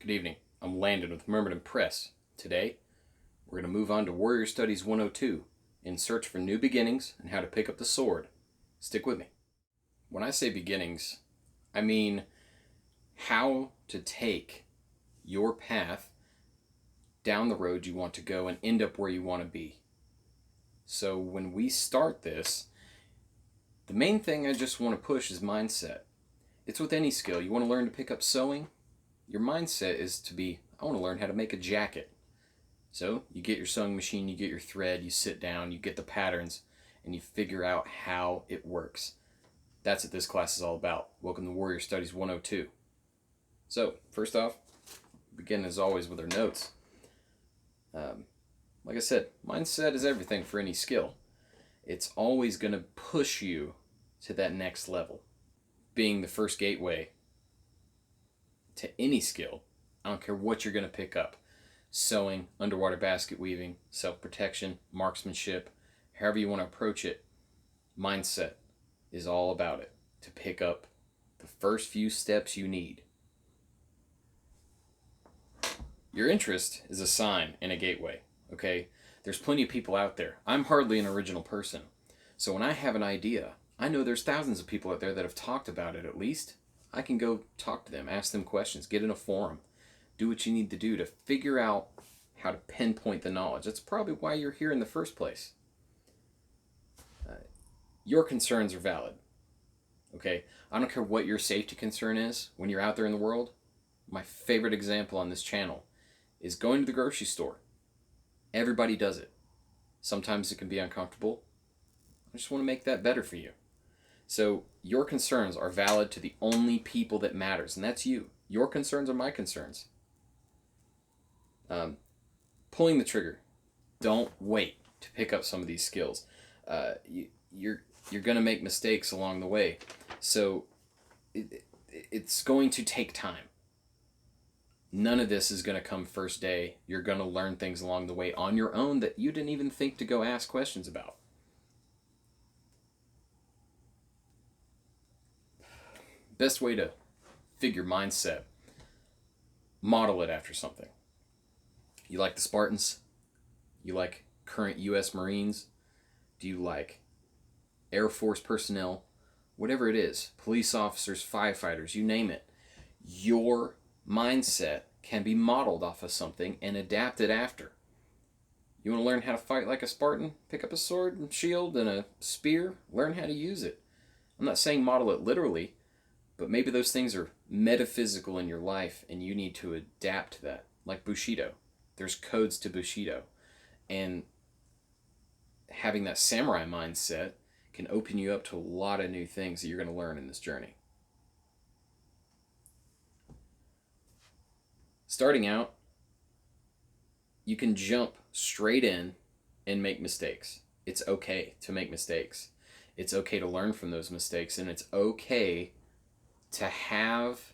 Good evening. I'm Landon with Myrmidon Press. Today, we're going to move on to Warrior Studies 102, In Search for New Beginnings and How to Pick Up the Sword. Stick with me. When I say beginnings, I mean how to take your path down the road you want to go and end up where you want to be. So when we start this, the main thing I just want to push is mindset. It's with any skill. You want to learn to pick up sewing? Your mindset is to be, I want to learn how to make a jacket. So you get your sewing machine, you get your thread, you sit down, you get the patterns, and you figure out how it works. That's what this class is all about. Welcome to Warrior Studies 102. So, first off, begin as always with our notes. Like I said, mindset is everything for any skill. It's always going to push you to that next level. Being the first gateway to any skill. I don't care what you're going to pick up. Sewing, underwater basket weaving, self-protection, marksmanship, however you want to approach it, mindset is all about it. To pick up the first few steps you need. Your interest is a sign and a gateway, okay? There's plenty of people out there. I'm hardly an original person. So when I have an idea, I know there's thousands of people out there that have talked about it at least. I can go talk to them, ask them questions, get in a forum, do what you need to do to figure out how to pinpoint the knowledge. That's probably why you're here in the first place. Your concerns are valid, okay? I don't care what your safety concern is when you're out there in the world. My favorite example on this channel is going to the grocery store. Everybody does it. Sometimes it can be uncomfortable. I just want to make that better for you. So your concerns are valid to the only people that matters, and that's you. Your concerns are my concerns. Pulling the trigger. Don't wait to pick up some of these skills. You're going to make mistakes along the way. So it's going to take time. None of this is going to come first day. You're going to learn things along the way on your own that you didn't even think to go ask questions about. Best way to figure mindset, model it after something. You like the Spartans? You like current U.S. Marines? Do you like Air Force personnel? Whatever it is, police officers, firefighters, you name it. Your mindset can be modeled off of something and adapted after. You want to learn how to fight like a Spartan? Pick up a sword and shield and a spear. Learn how to use it. I'm not saying model it literally, but maybe those things are metaphysical in your life and you need to adapt to that. Like Bushido. There's codes to Bushido. And having that samurai mindset can open you up to a lot of new things that you're going to learn in this journey. Starting out, you can jump straight in and make mistakes. It's okay to make mistakes. It's okay to learn from those mistakes, and it's okay to have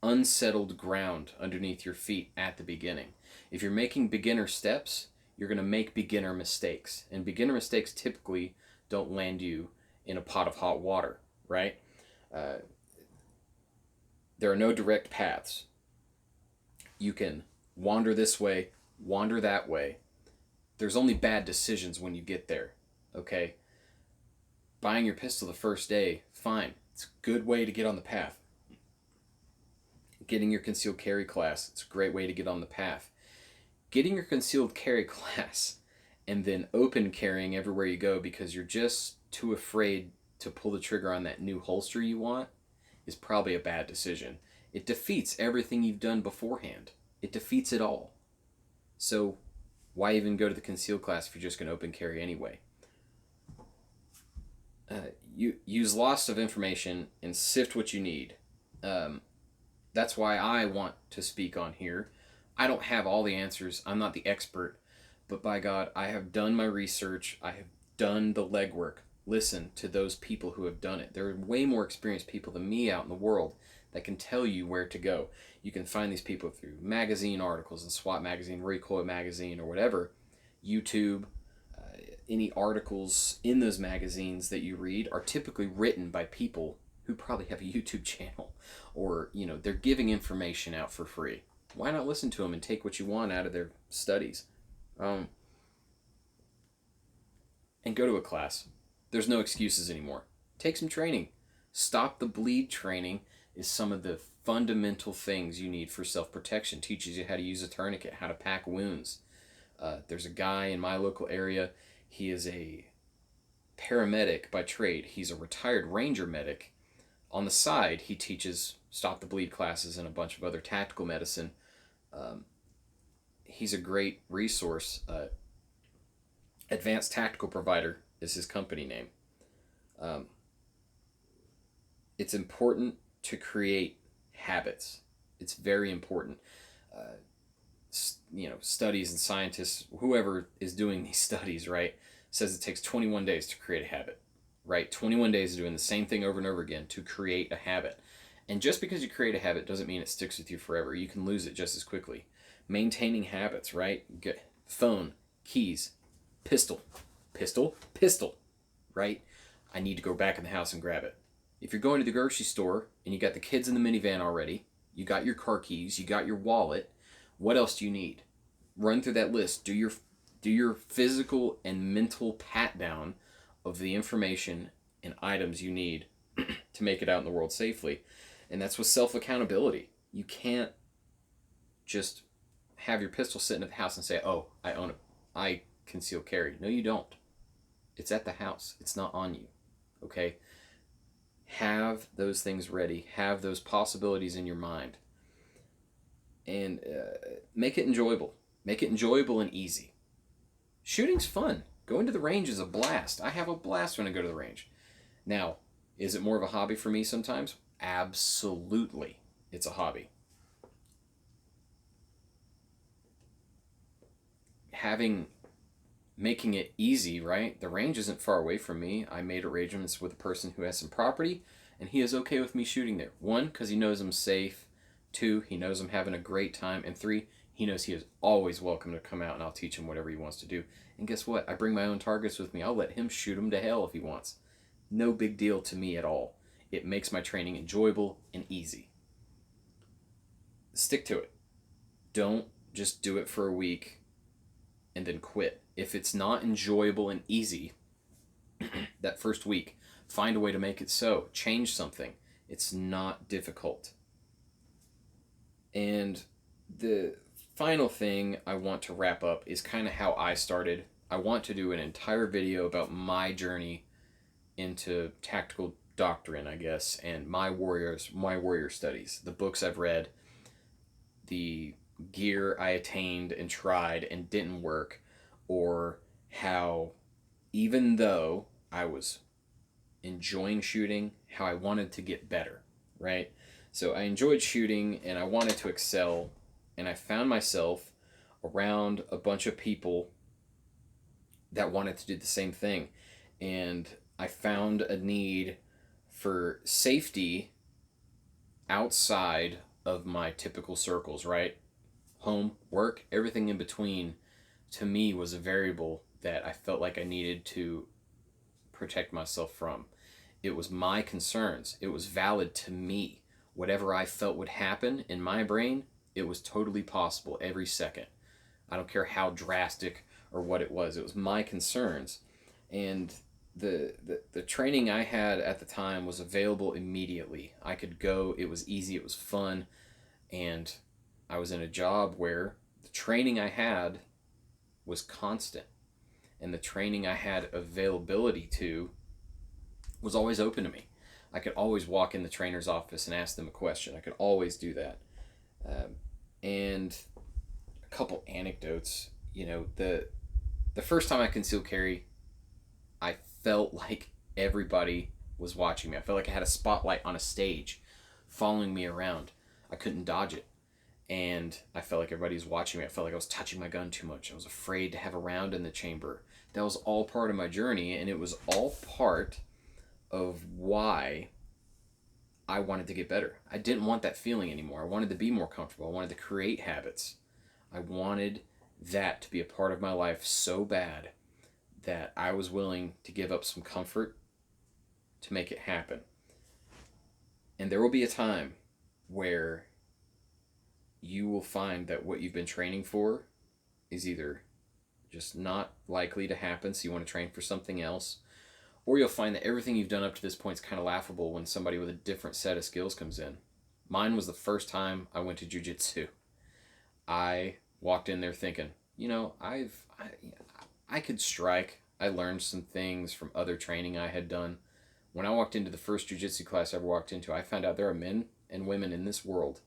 unsettled ground underneath your feet at the beginning. If you're making beginner steps, you're going to make beginner mistakes. And beginner mistakes typically don't land you in a pot of hot water, right? There are no direct paths. You can wander this way, wander that way. There's only bad decisions when you get there, okay? Buying your pistol the first day, fine. It's a good way to get on the path. Getting your concealed carry class, it's a great way to get on the path. Getting your concealed carry class and then open carrying everywhere you go because you're just too afraid to pull the trigger on that new holster you want is probably a bad decision. It defeats everything you've done beforehand. It defeats it all. So why even go to the concealed class if you're just going to open carry anyway? You use lots of information and sift what you need. That's why I want to speak on here. I don't have all the answers. I'm not the expert. But by God, I have done my research. I have done the legwork. Listen to those people who have done it. There are way more experienced people than me out in the world that can tell you where to go. You can find these people through magazine articles and SWAT magazine, Recoil magazine, or whatever. YouTube, any articles in those magazines that you read are typically written by people who probably have a YouTube channel, or they're giving information out for free. Why not listen to them and take what you want out of their studies? And go to a class. There's no excuses anymore. Take some training. Stop the bleed training is some of the fundamental things you need for self-protection. Teaches you how to use a tourniquet, how to pack wounds. There's a guy in my local area. He is a paramedic by trade. He's a retired ranger medic. On the side, he teaches stop the bleed classes and a bunch of other tactical medicine. He's a great resource. Advanced Tactical Provider is his company name. It's important to create habits. It's very important. Studies and scientists, whoever is doing these studies, right, says it takes 21 days to create a habit, right? 21 days of doing the same thing over and over again to create a habit. And just because you create a habit doesn't mean it sticks with you forever. You can lose it just as quickly. Maintaining habits, right? Phone, keys, pistol, right? I need to go back in the house and grab it. If you're going to the grocery store and you got the kids in the minivan already, you got your car keys, you got your wallet, what else do you need? Run through that list. Do your physical and mental pat down of the information and items you need to make it out in the world safely. And that's with self-accountability. You can't just have your pistol sitting at the house and say, oh, I own it. I conceal carry. No, you don't. It's at the house. It's not on you. Okay? Have those things ready. Have those possibilities in your mind. And make it enjoyable. Make it enjoyable and easy. Shooting's fun. Going to the range is a blast. I have a blast when I go to the range. Now, is it more of a hobby for me sometimes? Absolutely. It's a hobby. Making it easy, right? The range isn't far away from me. I made arrangements with a person who has some property, and he is okay with me shooting there. 1, because he knows I'm safe. 2, he knows I'm having a great time. And 3, he knows he is always welcome to come out, and I'll teach him whatever he wants to do. And guess what? I bring my own targets with me. I'll let him shoot them to hell if he wants. No big deal to me at all. It makes my training enjoyable and easy. Stick to it. Don't just do it for a week and then quit. If it's not enjoyable and easy that first week, find a way to make it so. Change something. It's not difficult. And the final thing I want to wrap up is kind of how I started. I want to do an entire video about my journey into tactical doctrine, I guess, and my warrior studies, the books I've read, the gear I attained and tried and didn't work, or how even though I was enjoying shooting, how I wanted to get better, right? So I enjoyed shooting and I wanted to excel, and I found myself around a bunch of people that wanted to do the same thing. And I found a need for safety outside of my typical circles, right? Home, work, everything in between, to me, was a variable that I felt like I needed to protect myself from. It was my concerns. It was valid to me. Whatever I felt would happen in my brain, it was totally possible every second. I don't care how drastic or what it was. It was my concerns. And the training I had at the time was available immediately. I could go. It was easy. It was fun. And I was in a job where the training I had was constant. And the training I had availability to was always open to me. I could always walk in the trainer's office and ask them a question. I could always do that. And a couple anecdotes. The first time I concealed carry, I felt like everybody was watching me. I felt like I had a spotlight on a stage following me around. I couldn't dodge it. And I felt like everybody was watching me. I felt like I was touching my gun too much. I was afraid to have a round in the chamber. That was all part of my journey, and it was all part of why I wanted to get better. I didn't want that feeling anymore. I wanted to be more comfortable. I wanted to create habits. I wanted that to be a part of my life so bad that I was willing to give up some comfort to make it happen. And there will be a time where you will find that what you've been training for is either just not likely to happen, so you want to train for something else, or you'll find that everything you've done up to this point is kind of laughable when somebody with a different set of skills comes in. Mine was the first time I went to jiu-jitsu. I walked in there thinking, I could strike. I learned some things from other training I had done. When I walked into the first jiu-jitsu class I ever walked into, I found out there are men and women in this world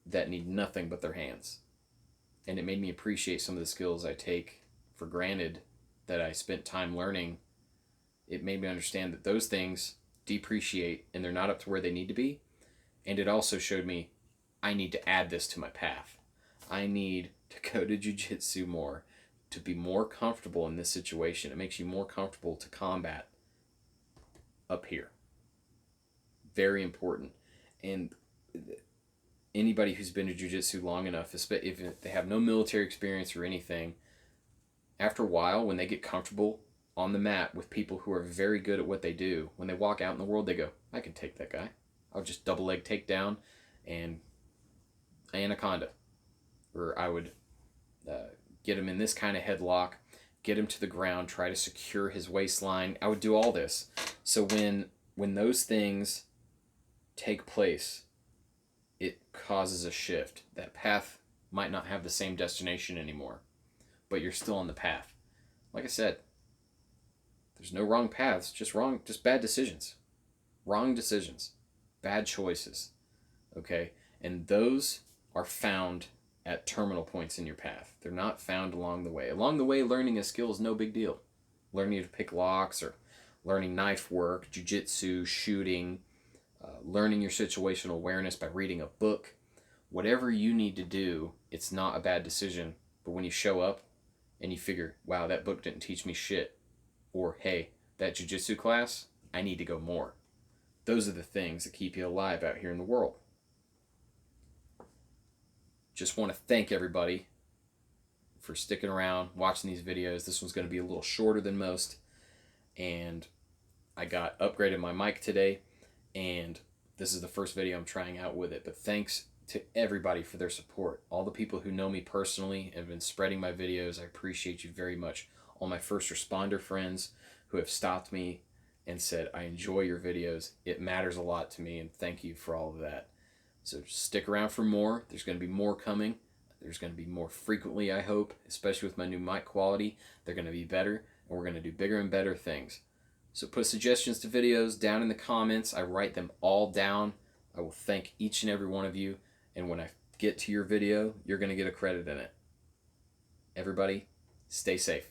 that need nothing but their hands. And it made me appreciate some of the skills I take for granted that I spent time learning. It made me understand that those things depreciate and they're not up to where they need to be. And it also showed me I need to add this to my path. I need to go to jiu-jitsu more to be more comfortable in this situation. It makes you more comfortable to combat up here. Very important. And anybody who's been to jiu-jitsu long enough, if they have no military experience or anything, after a while, when they get comfortable on the mat with people who are very good at what they do, when they walk out in the world, they go, I can take that guy. I'll just double leg takedown and anaconda. Or I would get him in this kind of headlock, get him to the ground, try to secure his waistline. I would do all this. So when those things take place, it causes a shift. That path might not have the same destination anymore, but you're still on the path. Like I said, there's no wrong paths, just bad decisions. Wrong decisions, bad choices, okay? And those are found at terminal points in your path. They're not found along the way. Along the way, learning a skill is no big deal. Learning to pick locks or learning knife work, jiu-jitsu, shooting, learning your situational awareness by reading a book. Whatever you need to do, it's not a bad decision. But when you show up and you figure, wow, that book didn't teach me shit, or hey, that jiu-jitsu class, I need to go more. Those are the things that keep you alive out here in the world. Just want to thank everybody for sticking around, watching these videos. This one's going to be a little shorter than most. And I got upgraded my mic today, and this is the first video I'm trying out with it. But thanks to everybody for their support. All the people who know me personally and have been spreading my videos, I appreciate you very much. All my first responder friends who have stopped me and said, I enjoy your videos. It matters a lot to me, and thank you for all of that. So stick around for more. There's going to be more coming. There's going to be more frequently, I hope, especially with my new mic quality. They're going to be better, and we're going to do bigger and better things. So put suggestions to videos down in the comments. I write them all down. I will thank each and every one of you. And when I get to your video, you're going to get a credit in it. Everybody, stay safe.